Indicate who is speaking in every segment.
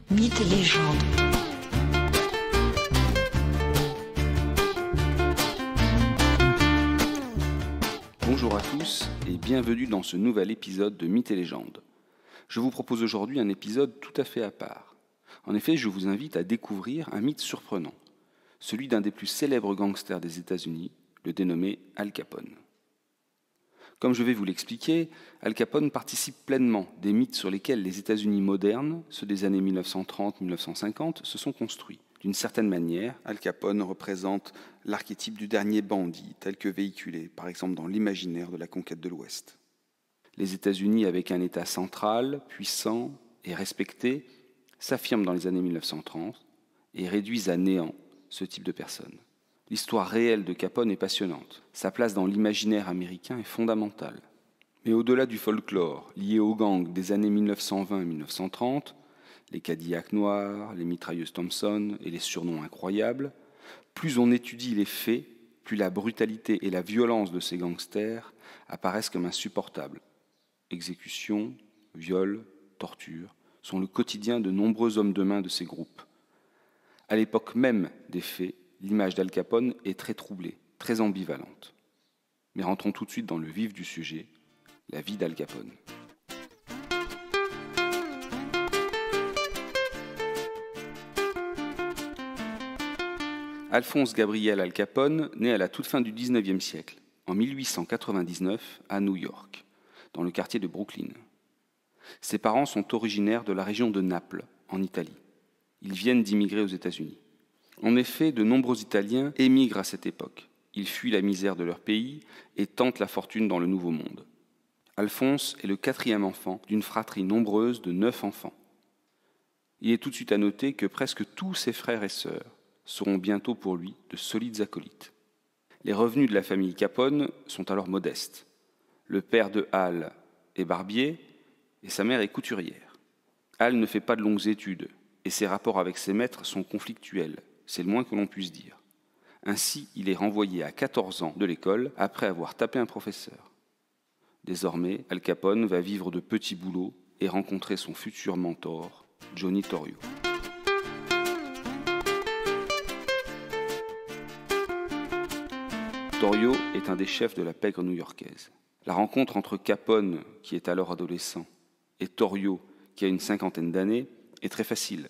Speaker 1: Mythes et légendes.
Speaker 2: Bonjour à tous et bienvenue dans ce nouvel épisode de Mythes et légendes. Je vous propose aujourd'hui un épisode tout à fait à part. En effet, je vous invite à découvrir un mythe surprenant, celui d'un des plus célèbres gangsters des États-Unis, le dénommé Al Capone. Comme je vais vous l'expliquer, Al Capone participe pleinement des mythes sur lesquels les États-Unis modernes, ceux des années 1930-1950, se sont construits. D'une certaine manière, Al Capone représente l'archétype du dernier bandit, tel que véhiculé, par exemple, dans l'imaginaire de la conquête de l'Ouest. Les États-Unis, avec un État central, puissant et respecté, s'affirment dans les années 1930 et réduisent à néant ce type de personnes. L'histoire réelle de Capone est passionnante. Sa place dans l'imaginaire américain est fondamentale. Mais au-delà du folklore lié aux gangs des années 1920 et 1930, les Cadillacs noirs, les mitrailleuses Thompson et les surnoms incroyables, plus on étudie les faits, plus la brutalité et la violence de ces gangsters apparaissent comme insupportables. Exécutions, viols, tortures sont le quotidien de nombreux hommes de main de ces groupes. À l'époque même des faits, l'image d'Al Capone est très troublée, très ambivalente. Mais rentrons tout de suite dans le vif du sujet, la vie d'Al Capone. Alphonse Gabriel Al Capone naît à la toute fin du XIXe siècle, en 1899, à New York, dans le quartier de Brooklyn. Ses parents sont originaires de la région de Naples, en Italie. Ils viennent d'immigrer aux États-Unis. En effet, de nombreux Italiens émigrent à cette époque. Ils fuient la misère de leur pays et tentent la fortune dans le Nouveau Monde. Alphonse est le 4e enfant d'une fratrie nombreuse de 9 enfants. Il est tout de suite à noter que presque tous ses frères et sœurs seront bientôt pour lui de solides acolytes. Les revenus de la famille Capone sont alors modestes. Le père de Al est barbier et sa mère est couturière. Al ne fait pas de longues études et ses rapports avec ses maîtres sont conflictuels. C'est le moins que l'on puisse dire. Ainsi, il est renvoyé à 14 ans de l'école après avoir tapé un professeur. Désormais, Al Capone va vivre de petits boulots et rencontrer son futur mentor, Johnny Torrio. Torrio est un des chefs de la pègre new-yorkaise. La rencontre entre Capone, qui est alors adolescent, et Torrio, qui a une 50aine d'années, est très facile.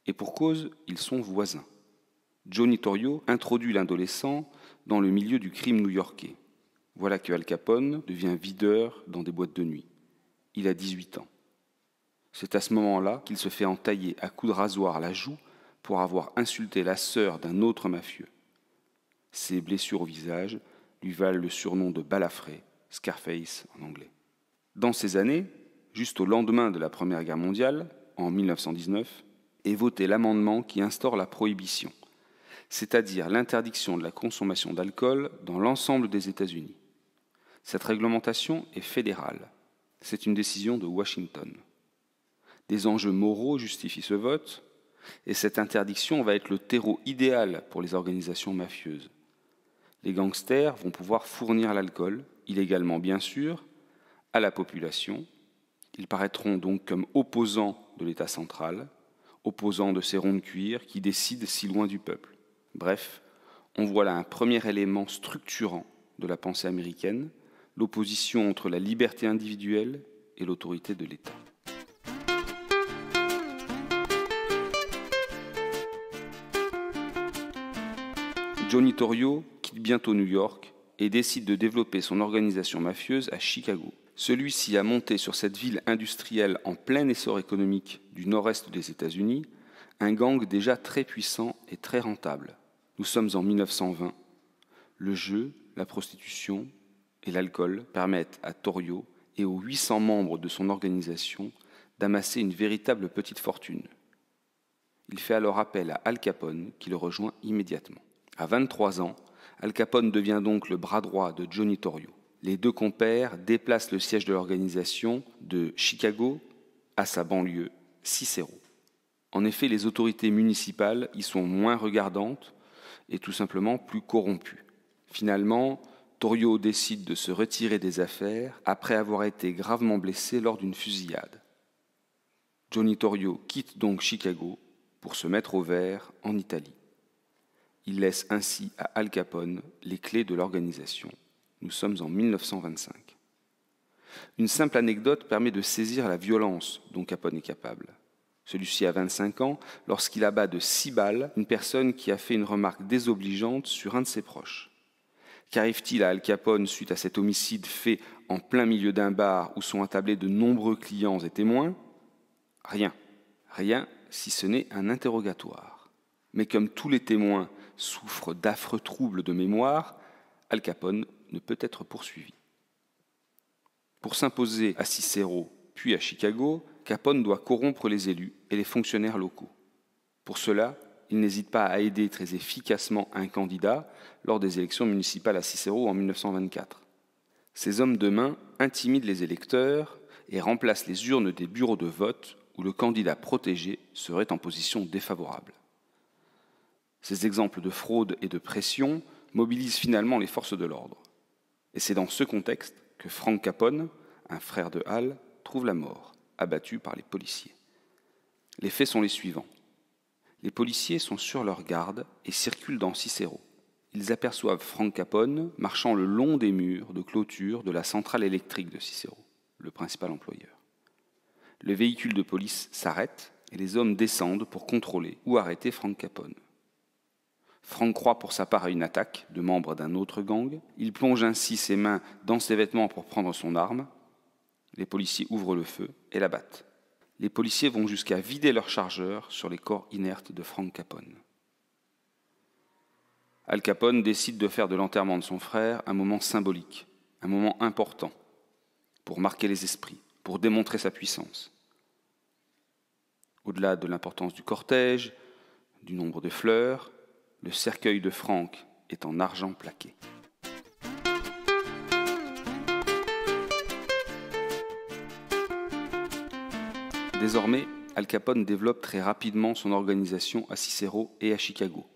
Speaker 2: Et pour cause, ils sont voisins. Johnny Torrio introduit l'adolescent dans le milieu du crime new-yorkais. Voilà que Al Capone devient videur dans des boîtes de nuit. Il a 18 ans. C'est à ce moment-là qu'il se fait entailler à coups de rasoir la joue pour avoir insulté la sœur d'un autre mafieux. Ses blessures au visage lui valent le surnom de balafré, Scarface en anglais. Dans ces années, juste au lendemain de la Première Guerre mondiale, en 1919, est voté l'amendement qui instaure la prohibition, c'est-à-dire l'interdiction de la consommation d'alcool dans l'ensemble des États-Unis. Cette réglementation est fédérale. C'est une décision de Washington. Des enjeux moraux justifient ce vote, et cette interdiction va être le terreau idéal pour les organisations mafieuses. Les gangsters vont pouvoir fournir l'alcool, illégalement bien sûr, à la population. Ils paraîtront donc comme opposants de l'État central, opposants de ces ronds de cuir qui décident si loin du peuple. Bref, on voit là un premier élément structurant de la pensée américaine, l'opposition entre la liberté individuelle et l'autorité de l'État. Johnny Torrio quitte bientôt New York et décide de développer son organisation mafieuse à Chicago. Celui-ci a monté sur cette ville industrielle en plein essor économique du nord-est des États-Unis un gang déjà très puissant et très rentable. Nous sommes en 1920. Le jeu, la prostitution et l'alcool permettent à Torrio et aux 800 membres de son organisation d'amasser une véritable petite fortune. Il fait alors appel à Al Capone qui le rejoint immédiatement. À 23 ans, Al Capone devient donc le bras droit de Johnny Torrio. Les deux compères déplacent le siège de l'organisation de Chicago à sa banlieue, Cicero. En effet, les autorités municipales y sont moins regardantes et tout simplement plus corrompues. Finalement, Torrio décide de se retirer des affaires après avoir été gravement blessé lors d'une fusillade. Johnny Torrio quitte donc Chicago pour se mettre au vert en Italie. Il laisse ainsi à Al Capone les clés de l'organisation. Nous sommes en 1925. Une simple anecdote permet de saisir la violence dont Capone est capable. Celui-ci a 25 ans lorsqu'il abat de 6 balles une personne qui a fait une remarque désobligeante sur un de ses proches. Qu'arrive-t-il à Al Capone suite à cet homicide fait en plein milieu d'un bar où sont attablés de nombreux clients et témoins ? Rien. Rien si ce n'est un interrogatoire. Mais comme tous les témoins souffrent d'affreux troubles de mémoire, Al Capone ne peut être poursuivi. Pour s'imposer à Cicero puis à Chicago, Capone doit corrompre les élus et les fonctionnaires locaux. Pour cela, il n'hésite pas à aider très efficacement un candidat lors des élections municipales à Cicero en 1924. Ces hommes de main intimident les électeurs et remplacent les urnes des bureaux de vote où le candidat protégé serait en position défavorable. Ces exemples de fraude et de pression mobilisent finalement les forces de l'ordre. Et c'est dans ce contexte que Frank Capone, un frère de Al, trouve la mort, abattu par les policiers. Les faits sont les suivants. Les policiers sont sur leur garde et circulent dans Cicero. Ils aperçoivent Frank Capone marchant le long des murs de clôture de la centrale électrique de Cicero, le principal employeur. Le véhicule de police s'arrête et les hommes descendent pour contrôler ou arrêter Frank Capone. Frank croit pour sa part à une attaque de membres d'un autre gang. Il plonge ainsi ses mains dans ses vêtements pour prendre son arme. Les policiers ouvrent le feu et l'abattent. Les policiers vont jusqu'à vider leur chargeur sur les corps inertes de Frank Capone. Al Capone décide de faire de l'enterrement de son frère un moment symbolique, un moment important, pour marquer les esprits, pour démontrer sa puissance. Au-delà de l'importance du cortège, du nombre de fleurs, le cercueil de Frank est en argent plaqué. Désormais, Al Capone développe très rapidement son organisation à Cicero et à Chicago.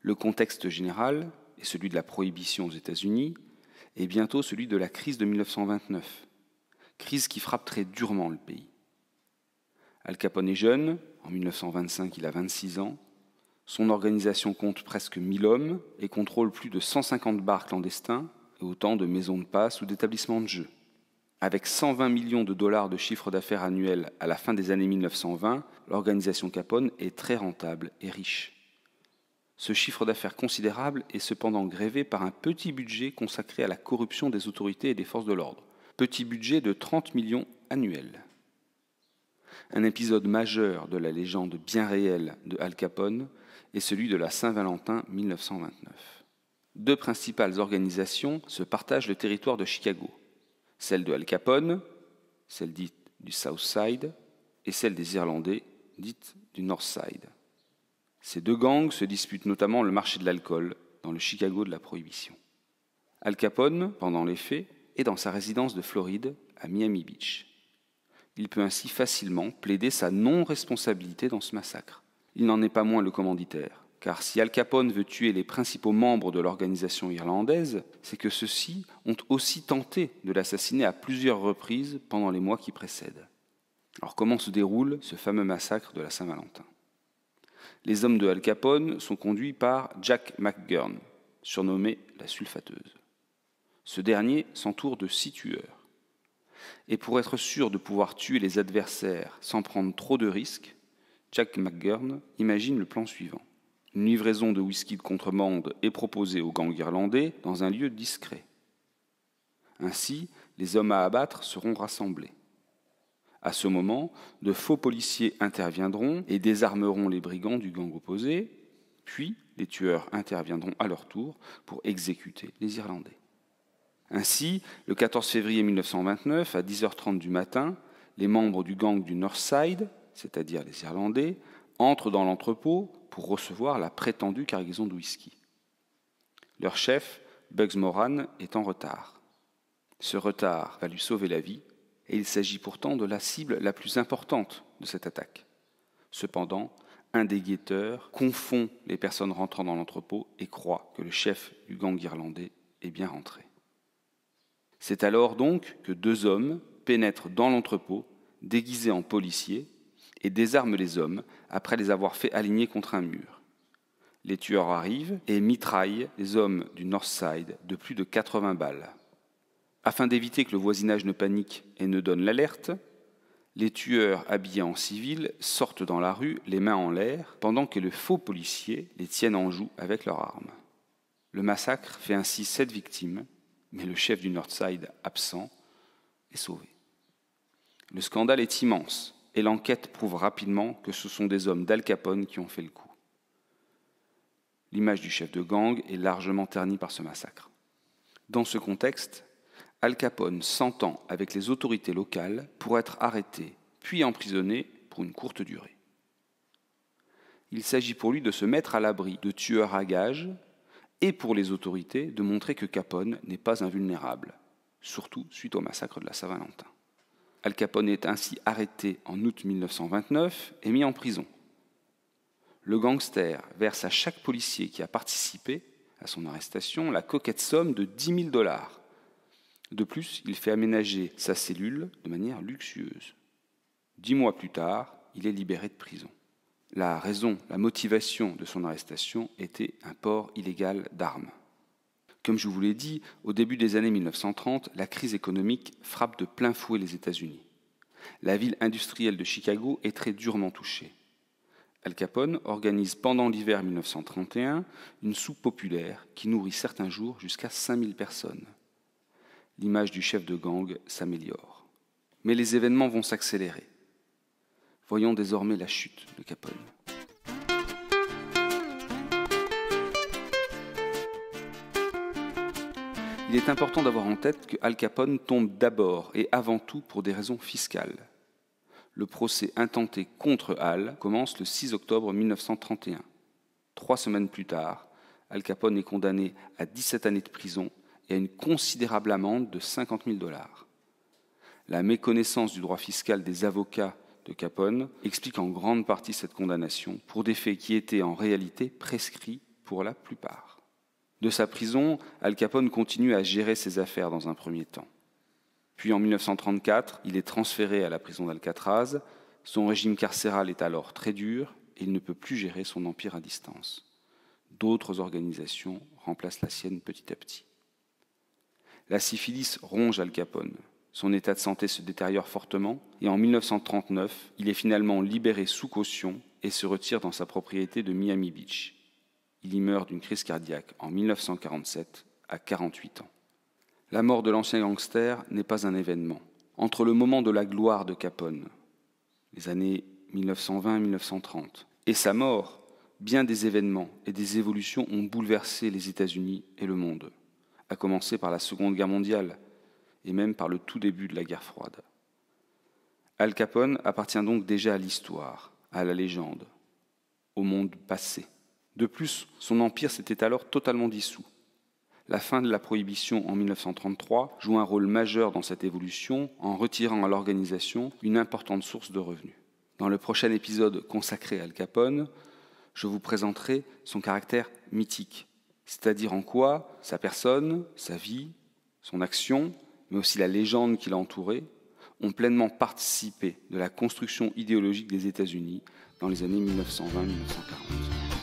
Speaker 2: Le contexte général est celui de la prohibition aux États-Unis et bientôt celui de la crise de 1929, crise qui frappe très durement le pays. Al Capone est jeune, en 1925 il a 26 ans, son organisation compte presque 1000 hommes et contrôle plus de 150 bars clandestins et autant de maisons de passe ou d'établissements de jeux. Avec 120 millions de dollars de chiffre d'affaires annuel à la fin des années 1920, l'organisation Capone est très rentable et riche. Ce chiffre d'affaires considérable est cependant grévé par un petit budget consacré à la corruption des autorités et des forces de l'ordre. Petit budget de 30 millions annuels. Un épisode majeur de la légende bien réelle de Al Capone est celui de la Saint-Valentin 1929. Deux principales organisations se partagent le territoire de Chicago. Celle de Al Capone, celle dite du South Side, et celle des Irlandais, dite du North Side. Ces deux gangs se disputent notamment le marché de l'alcool dans le Chicago de la Prohibition. Al Capone, pendant les faits, est dans sa résidence de Floride, à Miami Beach. Il peut ainsi facilement plaider sa non-responsabilité dans ce massacre. Il n'en est pas moins le commanditaire, car si Al Capone veut tuer les principaux membres de l'organisation irlandaise, c'est que ceux-ci ont aussi tenté de l'assassiner à plusieurs reprises pendant les mois qui précèdent. Alors comment se déroule ce fameux massacre de la Saint-Valentin ? Les hommes de Al Capone sont conduits par Jack McGurn, surnommé la sulfateuse. Ce dernier s'entoure de 6 tueurs. Et pour être sûr de pouvoir tuer les adversaires sans prendre trop de risques, Jack McGurn imagine le plan suivant. Une livraison de whisky de contrebande est proposée aux gangs irlandais dans un lieu discret. Ainsi, les hommes à abattre seront rassemblés. À ce moment, de faux policiers interviendront et désarmeront les brigands du gang opposé, puis les tueurs interviendront à leur tour pour exécuter les Irlandais. Ainsi, le 14 février 1929, à 10h30 du matin, les membres du gang du North Side, c'est-à-dire les Irlandais, entrent dans l'entrepôt pour recevoir la prétendue cargaison de whisky. Leur chef, Bugs Moran, est en retard. Ce retard va lui sauver la vie, et il s'agit pourtant de la cible la plus importante de cette attaque. Cependant, un des guetteurs confond les personnes rentrant dans l'entrepôt et croit que le chef du gang irlandais est bien rentré. C'est alors donc que 2 hommes pénètrent dans l'entrepôt déguisé en policier, et désarme les hommes après les avoir fait aligner contre un mur. Les tueurs arrivent et mitraillent les hommes du Northside de plus de 80 balles. Afin d'éviter que le voisinage ne panique et ne donne l'alerte, les tueurs habillés en civil sortent dans la rue, les mains en l'air, pendant que les faux policiers les tiennent en joue avec leurs armes. Le massacre fait ainsi 7 victimes, mais le chef du Northside, absent, est sauvé. Le scandale est immense, et l'enquête prouve rapidement que ce sont des hommes d'Al Capone qui ont fait le coup. L'image du chef de gang est largement ternie par ce massacre. Dans ce contexte, Al Capone s'entend avec les autorités locales pour être arrêté, puis emprisonné pour une courte durée. Il s'agit pour lui de se mettre à l'abri de tueurs à gages et pour les autorités de montrer que Capone n'est pas invulnérable, surtout suite au massacre de la Saint-Valentin. Al Capone est ainsi arrêté en août 1929 et mis en prison. Le gangster verse à chaque policier qui a participé à son arrestation la coquette somme de 10 000 $. De plus, il fait aménager sa cellule de manière luxueuse. 10 mois plus tard, il est libéré de prison. La motivation de son arrestation était un port illégal d'armes. Comme je vous l'ai dit, au début des années 1930, la crise économique frappe de plein fouet les États-Unis. La ville industrielle de Chicago est très durement touchée. Al Capone organise pendant l'hiver 1931 une soupe populaire qui nourrit certains jours jusqu'à 5000 personnes. L'image du chef de gang s'améliore. Mais les événements vont s'accélérer. Voyons désormais la chute de Capone. Il est important d'avoir en tête que Al Capone tombe d'abord et avant tout pour des raisons fiscales. Le procès intenté contre Al commence le 6 octobre 1931. 3 semaines plus tard, Al Capone est condamné à 17 années de prison et à une considérable amende de 50 000 $. La méconnaissance du droit fiscal des avocats de Capone explique en grande partie cette condamnation pour des faits qui étaient en réalité prescrits pour la plupart. De sa prison, Al Capone continue à gérer ses affaires dans un premier temps. Puis en 1934, il est transféré à la prison d'Alcatraz. Son régime carcéral est alors très dur et il ne peut plus gérer son empire à distance. D'autres organisations remplacent la sienne petit à petit. La syphilis ronge Al Capone. Son état de santé se détériore fortement et en 1939, il est finalement libéré sous caution et se retire dans sa propriété de Miami Beach. Il y meurt d'une crise cardiaque en 1947 à 48 ans. La mort de l'ancien gangster n'est pas un événement. Entre le moment de la gloire de Capone, les années 1920-1930, et sa mort, bien des événements et des évolutions ont bouleversé les États-Unis et le monde, à commencer par la Seconde Guerre mondiale et même par le tout début de la guerre froide. Al Capone appartient donc déjà à l'histoire, à la légende, au monde passé. De plus, son empire s'était alors totalement dissous. La fin de la prohibition en 1933 joue un rôle majeur dans cette évolution en retirant à l'organisation une importante source de revenus. Dans le prochain épisode consacré à Al Capone, je vous présenterai son caractère mythique, c'est-à-dire en quoi sa personne, sa vie, son action, mais aussi la légende qui l'a entouré, ont pleinement participé de la construction idéologique des États-Unis dans les années 1920-1940.